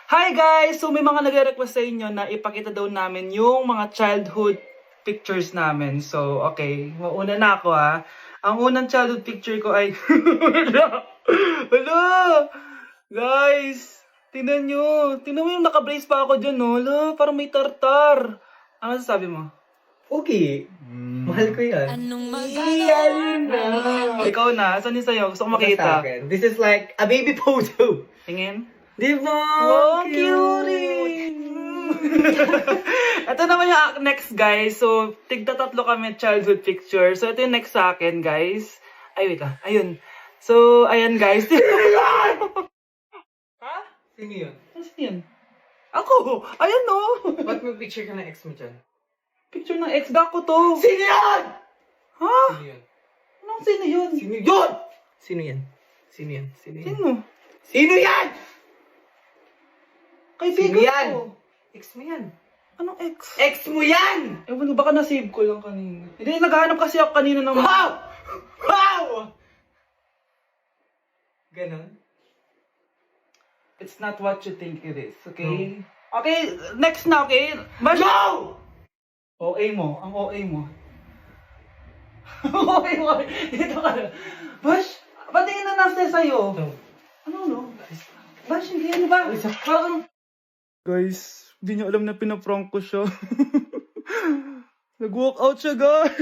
Hi guys! So may mga nagre-request sa inyo na ipakita daw namin yung mga childhood pictures namin. So, okay. Mauna na ako ha. Ang unang childhood picture ko ay... Hala! Guys! Tingnan nyo. Tingnan mo yung naka-brace pa ako dyan, no? Hala, parang may tartar. Ano sabi mo? Okay. Mahal ko yan. Iyan na. Ikaw na. Saan yung sa'yo? Gusto ko Sa makita. akin. This is like a baby photo. Tingin. Di ba? Wow, cutie! Ito naman yung next, guys. So, tigda tatlo kami childhood picture. So, ito yung next sa akin, guys. Ay, wait lang. Ayun. So, ayan, guys. Ha? Sino yun? Ano yun? Ako! Ayan, no! Ba't may picture ka ng ex mo dyan? Picture ng ex ko to. Sino yan? Ha? Sino yun? Anong sino yun? Sino yun? Sino yan? Sino yan? Sino yan? Sino? Sino yan? Kaibigan Sino yan? ko. Ex mo yan. Anong ex? Ex mo yan! Ewan ko, baka na-save ko lang kanina. Hindi, naghahanap kasi ako kanina ng... Wow! Wow! Ganon? It's not what you think it is, okay? Okay, next na, okay? Bash! No! OA mo, ang OA mo. OA mo, dito ka na. Bash, patingin na nasa sa'yo. No. Ano, no? Bash, hindi, ano ba? Parang... Guys, hindi niyo alam na pinaprank ko siya. Nag-walk out siya, guys.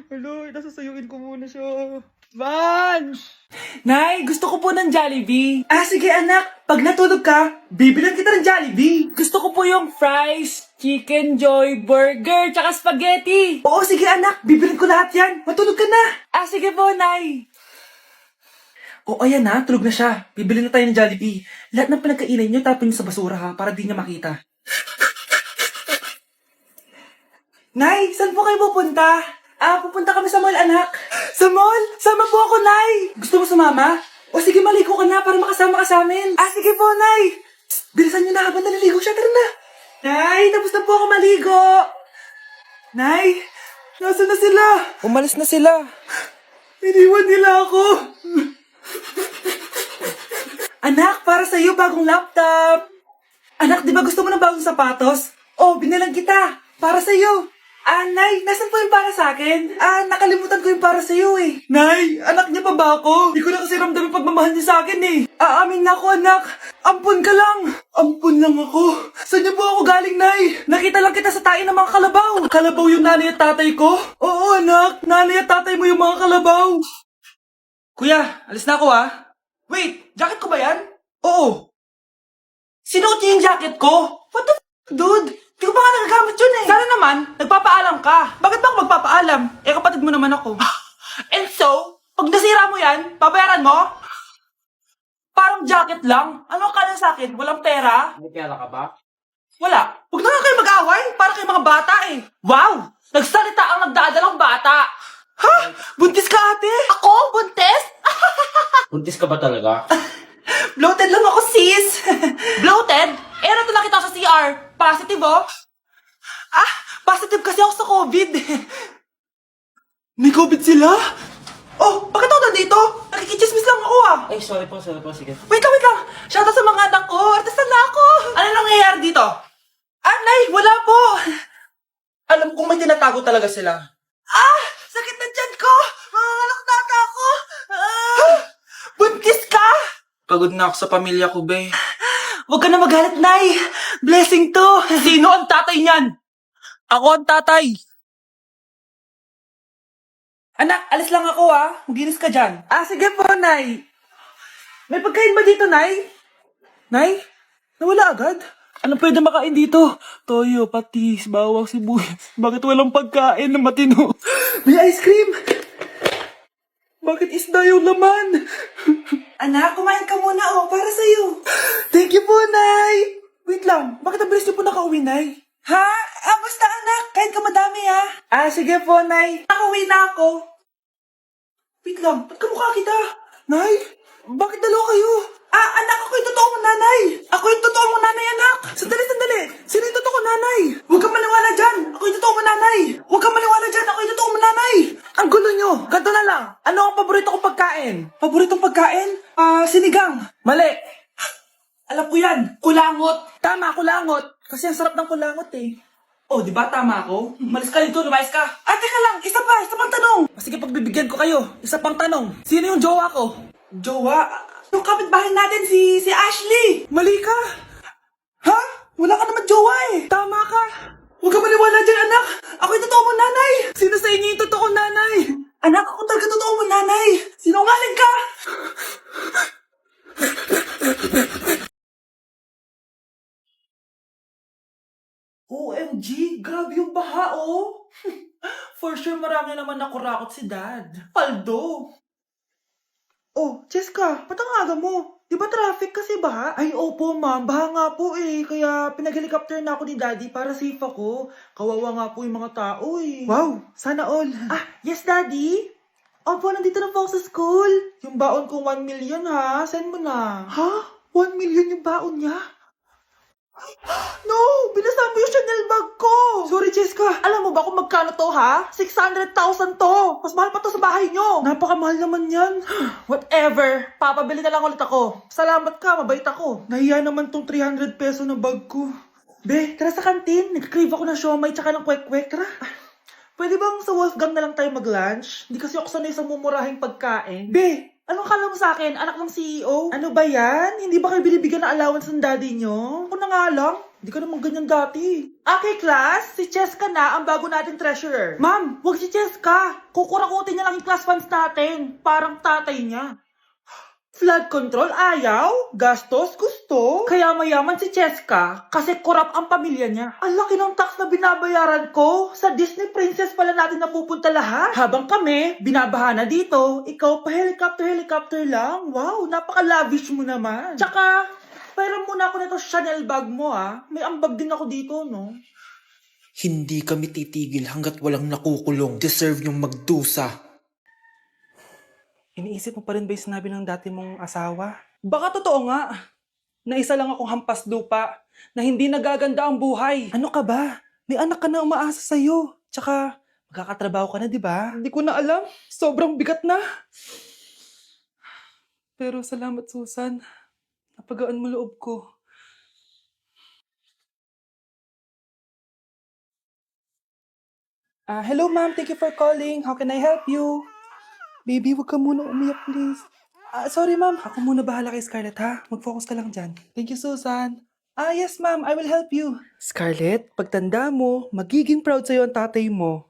Hello, nasasayuin ko muna siya. Vansh! Nay, gusto ko po ng Jollibee. Ah, sige anak. Pag natulog ka, bibilan kita ng Jollibee. Gusto ko po yung fries, chicken joy, burger, tsaka spaghetti. Oo, sige anak. Bibilan ko lahat yan. Matulog ka na. Ah, sige po, Nay. Oo, ayan na. Tulog na siya. Bibilin na tayo ng Jollibee. Lahat ng pinagkainan niyo, tapon niyo sa basura ha, para di niya makita. Nay, saan po kayo pupunta? Ah, pupunta kami sa mall, anak. Sa mall? Sama po ako, Nay. Gusto mo sumama? O sige, maligo ka na para makasama ka sa amin. Ah, sige po, Nay. Psst, bilisan niyo na habang naliligo siya. Tara na. Nay, tapos na po ako maligo. Nay, nasaan na sila? Umalis na sila. Iniwan nila ako. Anak, para sa'yo bagong laptop. Anak, di ba gusto mo ng bagong sapatos? Oh, binalang kita. Para sa'yo. Ah, Nay, nasan po yung para sa akin? Ah, nakalimutan ko yung para sa'yo eh. Nay, anak niya pa ba ako? Di ko na kasi ramdam yung pagmamahal niya sa akin eh. Aamin na ako, anak. Ampun ka lang. Ampun lang ako. Saan niyo po ako galing, Nay? Nakita lang kita sa tayo ng mga kalabaw. Kalabaw yung nanay at tatay ko? Oo, anak. Nanay at tatay mo yung mga kalabaw. Kuya, alis na ako ah. Wait, jacket ko ba yan? Oo. Sinuot niya yung jacket ko? What the dude? Di ko pa nga nagagamit yun eh. Sana naman, nagpapaalam ka. Bakit ba ako magpapaalam? Eh, kapatid mo naman ako. And so, pag nasira mo yan, babayaran mo? Parang jacket lang. Ano ka na sa akin? Walang pera? May pera ka ba? Wala. Huwag na nga kayo mag-away. Para kayo mga bata eh. Wow! Nagsalita ang nagdadalang bata. Ha? Buntis ka ate? Ako? Buntis? Buntis ka ba talaga? Bloated lang ako, sis. Bloated? Eh, nato nakita sa CR. Positive, oh. Ah, positive kasi ako sa COVID. May COVID sila? Oh, bakit ako nandito? Nakikichismis lang ako, ah. Ay, sorry po, sige. Wait lang. Shoutout sa mga anak ko. Artista na ako. Ano nangyayari dito? Ah, Nay, wala po. Alam kong may tinatago talaga sila. Ah, sakit na tiyan ko. Mangangalak na ata ako. Ah, buntis ka? Pagod na ako sa pamilya ko, be. Huwag ka na magalit, Nay. Blessing to. Sino ang tatay niyan? Ako ang tatay. Anak, alis lang ako, ah. Maginis ka dyan. Ah, sige po, Nay. May pagkain ba dito, Nay? Nay? Nawala agad? Ano pwede makain dito? Toyo, patis, bawang, sibuyas. Bakit walang pagkain na matino? May ice cream! Bakit isda yung laman? Anak, kumain ka muna, oh, para sa'yo. Thank you po, Nay. Wait lang, bakit ang bilis niyo po nakauwi, Nay? Ha? Ah, basta anak, kain ka madami, ha? Ah, sige po, Nay. Nakauwi na ako. Wait lang, ba't kamukha kita? Nay, bakit dalawa kayo? Ah, anak, ako yung totoo mong nanay. Ako yung totoo mong nanay, anak. Sandali. Sino yung totoo kong nanay? Huwag kang maniwala dyan. Ako yung totoo mong nanay. Huwag kang maniwala dyan. Ako yung totoo mong nanay. Ang gulo nyo. Ganto na lang. Ano ang paborito kong pagkain? Paboritong pagkain? Ah, sinigang. Mali. Alam ko ko yan. Kulangot. Tama, kulangot. Kasi ang sarap ng kulangot eh. Oh, di ba tama ako? Malis ka dito, lumayas ka. Ah, teka lang, isa pang tanong. Sige, pagbibigyan ko kayo. Isa pang tanong. Sino yung jowa ko? Jowa? Yung kapitbahay natin, si Ashley. Mali ka. Ha? Wala ka naman jowa eh. Tama ka. Huwag ka maniwala dyan, anak. Ako yung totoo mong nanay. Sino sa inyo yung totoong nanay? Anak, ako talaga totoo mong nanay. Sinungaling ka. OMG, grabe yung baha, oh. For sure, marami naman nakurakot si Dad. Paldo. Oh, Cheska, ba't ang aga mo? Di ba traffic kasi baha? Ay, opo, ma'am. Baha nga po eh. Kaya pinag-helicopter na ako ni Daddy para safe ako. Kawawa nga po yung mga tao eh. Wow, sana all. Ah, yes, Daddy? Opo, nandito na po ako sa school. Yung baon ko 1 million ha. Send mo na. Ha? 1 million yung baon niya? No! Binasa mo yung Chanel bag ko! Sorry, Cheska. Alam mo ba kung magkano to, ha? 600,000 to! Mas mahal pa to sa bahay nyo! Napakamahal naman yan. Whatever. Papabili na lang ulit ako. Salamat ka, mabait ako. Nahiya naman tong 300 peso na bag ko. Be, tara sa kantin. Nag-crave ako ng siomay tsaka ng kwek-kwek. Tara. Pwede bang sa Wolfgang na lang tayo mag-lunch? Hindi kasi ako sanay sa mumurahing pagkain. Be! Anong kala mo sa akin? Anak ng CEO? Ano ba yan? Hindi ba kayo binibigyan ng allowance ng daddy nyo? Ako na nga lang. Hindi ka naman ganyan dati. Okay, class. Si Cheska na ang bago nating treasurer. Ma'am, wag si Cheska. Kukurakutin niya lang yung class funds natin. Parang tatay niya. Flood control, ayaw. Gastos, gusto. Kaya mayaman si Cheska kasi korap ang pamilya niya. Ang laki ng tax na binabayaran ko. Sa Disney Princess pala natin napupunta lahat. Habang kami, binabaha na dito. Ikaw pa helicopter lang. Wow, napaka-lavish mo naman. Tsaka, pairam muna ako nito Chanel bag mo ah. May ambag din ako dito, no? Hindi kami titigil hanggat walang nakukulong. Deserve yung magdusa. Iniisip mo pa rin ba yung sinabi ng dati mong asawa? Baka totoo nga. Na isa lang akong hampas lupa. Na hindi nagaganda ang buhay. Ano ka ba? May anak ka na umaasa sa'yo. Tsaka, magkakatrabaho ka na, di ba? Hindi ko na alam. Sobrang bigat na. Pero salamat, Susan. Napagaan mo loob ko. Hello, ma'am. Thank you for calling. How can I help you? Baby, wag ka muna umiyak, please. Sorry, ma'am. Ako muna bahala kay Scarlett, ha? Mag-focus ka lang dyan. Thank you, Susan. Yes, ma'am. I will help you. Scarlett, pagtanda mo, magiging proud sa'yo ang tatay mo.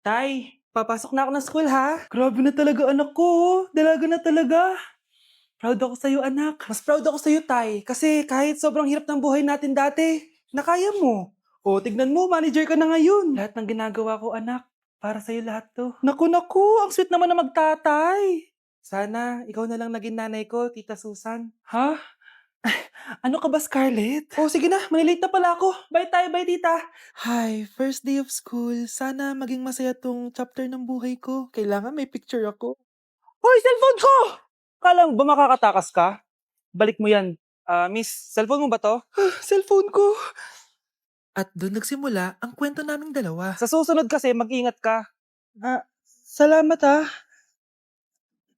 Tay, papasok na ako ng school, ha? Grabe na talaga, anak ko. Dalaga na talaga. Proud ako sa'yo, anak. Mas proud ako sa'yo, Tay. Kasi kahit sobrang hirap ng buhay natin dati, nakaya mo. O, tignan mo, manager ka na ngayon. Lahat ng ginagawa ko, anak. Para sa'yo lahat to. Naku, ang sweet naman na magtatay. Sana, ikaw na lang naging nanay ko, Tita Susan. Ha? Ano ka ba, Scarlett? Oh, sige na, manilate na pala ako. Bye tayo, bye, Tita. Hi, first day of school. Sana maging masaya tong chapter ng buhay ko. Kailangan may picture ako. Hoy, cellphone ko! Kala mo ba makakatakas ka? Balik mo yan. Miss, cellphone mo ba to? Cellphone ko. At doon nagsimula ang kwento naming dalawa. Sa susunod kasi, mag-ingat ka. Salamat ah.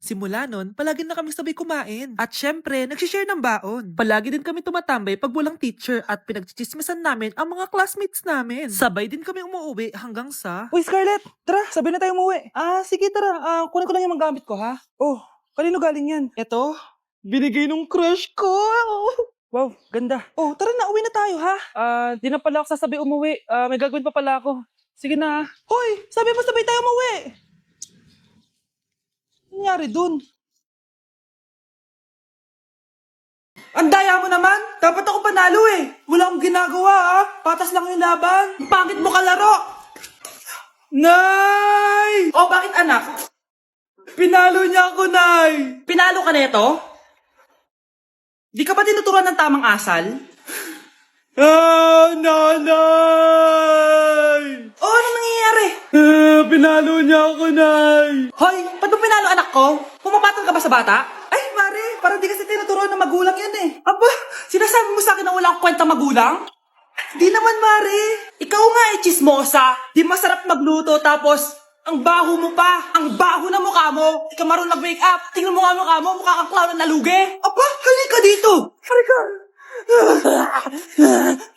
Simula nun, palagi na kami sabay kumain. At syempre, nagsishare ng baon. Palagi din kami tumatambay pag walang teacher at pinagchichismisan namin ang mga classmates namin. Sabay din kami umuwi hanggang sa... Uy, Scarlett! Tara, sabay na tayo umuwi. Sige tara. Kunin ko lang yung mga gamit ko, ha? Oh, kanino galing yan? Eto, binigay nung crush ko. Wow, ganda. Oh, tara na, uwi na tayo, ha? Di na pala ako sasabi umuwi. May gagawin pa pala ako. Sige na. Hoy, sabi mo sabay tayo umuwi. Ano nangyari dun? Ang daya mo naman! Dapat ako panalo eh! Wala akong ginagawa ah! Patas lang yung laban! Ang pangit mo kalaro! Nay! Oh, bakit anak? Pinalo niya ako, Nay! Pinalo ka neto? Di ka ba tinuturuan ng tamang asal? Nanay! Oh, ano nangyayari? Pinalo niya ako, Nay! Hoy, ba't mo pinalo anak ko? Pumapatol ka ba sa bata? Ay, Mare, parang di kasi tinuturuan ng magulang yan eh. Aba, sinasabi mo sa akin na wala akong kwenta magulang? Di naman, Mare. Ikaw nga eh, chismosa. Di masarap magluto tapos Ang baho mo pa! Ang baho na mukha mo! Di ka marunong mag-wake up! Tingnan mo nga mukha mo! Mukha kang clown na nalugi! Apa! Halika dito! Halika!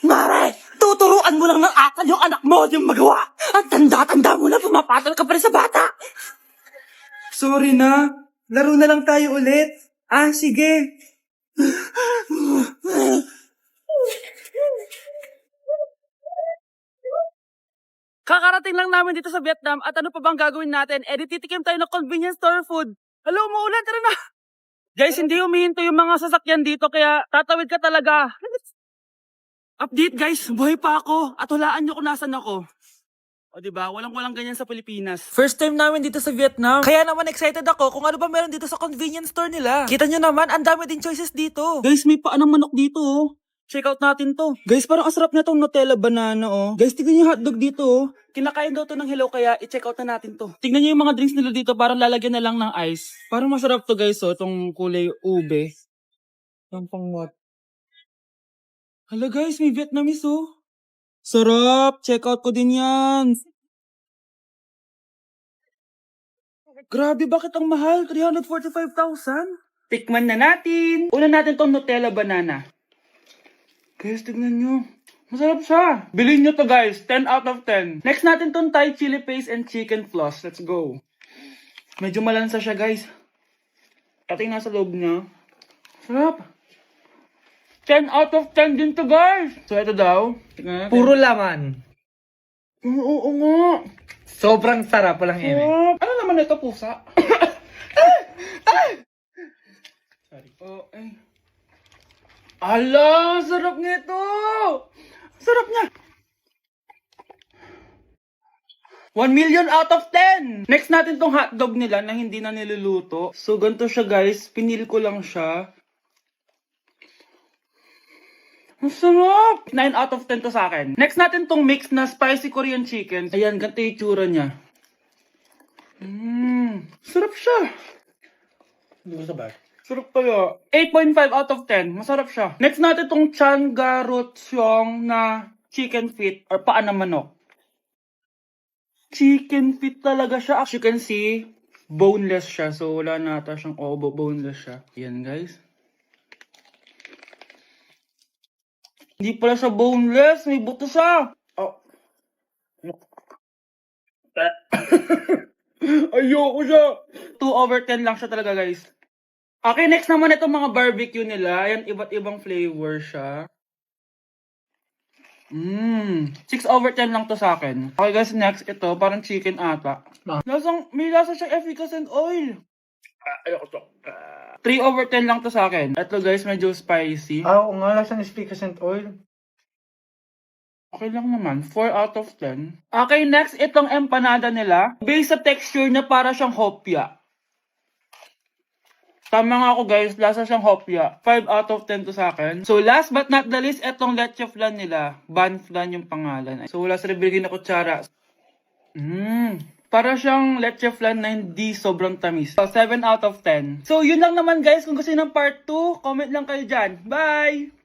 Mare! Tuturuan mo lang ng akal yung anak mo yung magawa! Ang tanda-tanda mo na pumapatol ka pa rin sa bata! Sorry na. Laro na lang tayo ulit. Ah, sige. Kakarating lang namin dito sa Vietnam at ano pa bang gagawin natin? Eh, di titikim tayo ng convenience store food. Hello, umuulan, tara na! Guys, hindi humihinto yung mga sasakyan dito kaya tatawid ka talaga. Update guys, buhay pa ako at hulaan nyo kung nasan ako. O diba, walang ganyan sa Pilipinas. First time namin dito sa Vietnam. Kaya naman excited ako kung ano ba meron dito sa convenience store nila. Kita nyo naman, ang dami din choices dito. Guys, may paa ng manok dito oh. Check out natin to. Guys, parang asarap na tong Nutella banana oh. Guys, tignan nyo yung hotdog dito oh. Kinakain daw to ng hello kaya i-check out na natin to. Tignan nyo yung mga drinks nila dito, parang lalagyan na lang ng ice. Parang masarap to guys oh, tong kulay ube. Yung pang what? Hala guys, may Vietnamese oh. Sarap! Check out ko din yan. Grabe, bakit ang mahal? 345,000? Tikman na natin. Una natin tong Nutella banana. Guys, tignan nyo. Masarap siya. Bilhin nyo to guys. 10 out of 10. Next natin tong Thai chili paste and chicken floss. Let's go. Medyo malansa siya guys. Ito yung nasa loob niya. Sarap. 10 out of 10 din to guys. So ito daw. Tignan natin. Puro laman. Oo nga. Sobrang sarap, walang eme. Sarap. Ano naman ito, pusa? Sorry. Oh, ay. Ala, sarap nito! Sarap niya! 1 million out of 10! Next natin tong hotdog nila na hindi na niluluto. So, ganito siya guys. Pinil ko lang siya. Ang sarap! 9 out of 10 to sa akin. Next natin tong mix na spicy Korean chicken. Ayan, ganito yung tsura niya. Sarap siya. Hindi ko sabay. Sarap kaya. 8.5 out of 10. Masarap siya. Next natin tong Chan Garotsyong na chicken feet or paa ng manok. Chicken feet talaga siya. As you can see, boneless siya. So, wala na ata siyang obo. Boneless siya. Yan, guys. Hindi pala siya boneless. May buto siya. Oh. Ayoko siya. 2 over 10 lang siya talaga, guys. Okay, next naman itong mga barbecue nila. Ayan, iba't ibang flavor siya. 6 over 10 lang to sa akin. Okay guys, next ito, parang chicken ata. May lasa siyang efficacent oil. Ayoko to. 3 over 10 lang to sa akin. Ito guys, medyo spicy. Oo nga, lasang speakers oil. Okay lang naman, 4 out of 10. Okay, next, itong empanada nila. Based sa texture na para siyang hopya. Tama nga ako guys, lasa siyang hopya. 5 out of 10 to sa akin. So last but not the least, itong leche flan nila. Ban flan yung pangalan. So wala sa ribigin na kutsara. Para siyang leche flan na hindi sobrang tamis. So 7 out of 10. So yun lang naman guys, kung gusto niyo ng part 2, comment lang kayo dyan. Bye!